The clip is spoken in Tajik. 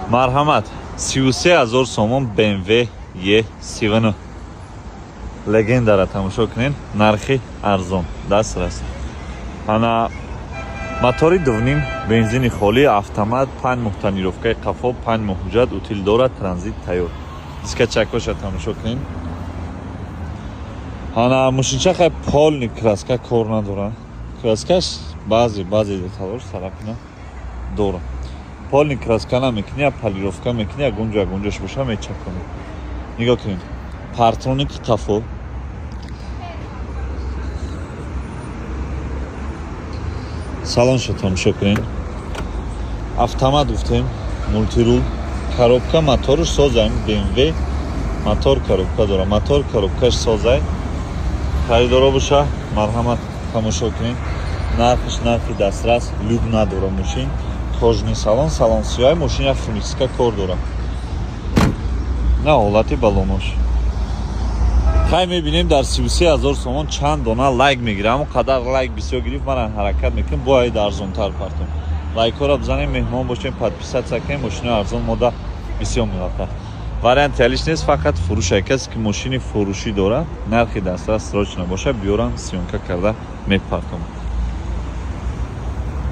марҳамат 33000 сомон BMW E7 легендара тамошо кунед. Нархи арзон дастрас. Ана мотори дувним, бензини холӣ, автомат, 5 моҳ тонировкаи қафо, 5 моҳ ҳуҷҷат, утил дорад, транзит тайёр. Диска чакоша тамошо кунед. Ана мошинчаха полни краска кор надора. Краскаш баъзе деталҳош сарапина дора. Полни краска намекунӣ, полировка мекунӣ, гунҷаш боша мечаконӣ. Нигоҳ кунед. Партроник қафо. Салоншо тамошо кунед. Автомат гуфтем, мультирул, коробка моторш созаем, BMW мотор коробка дора. Мотор коробкаш созай. Харидоро боша, марҳамат тамошо кунед. Нархи дастрас, люк надора мошин. Кожни салон сиёҳ, мошина автоматика кор дора. На ҳолати балонош. Хай мебинем дар 33000 сомон чанд дона лайк мегирам. Қадар лайк бисёр гирифт, ман ҳаракат мекунам бояд арзонтар партем. Лайкҳоро бизанем, меҳмон бошем, подписатсия кунем, мошина арзон мода бисёр мерафта. Варианти ҳалиш нест, фақат фурӯш. Касе ки мошини фурӯшӣ дора, нархи дастрас срочно боша, биёрам сиёнка карда мепартам.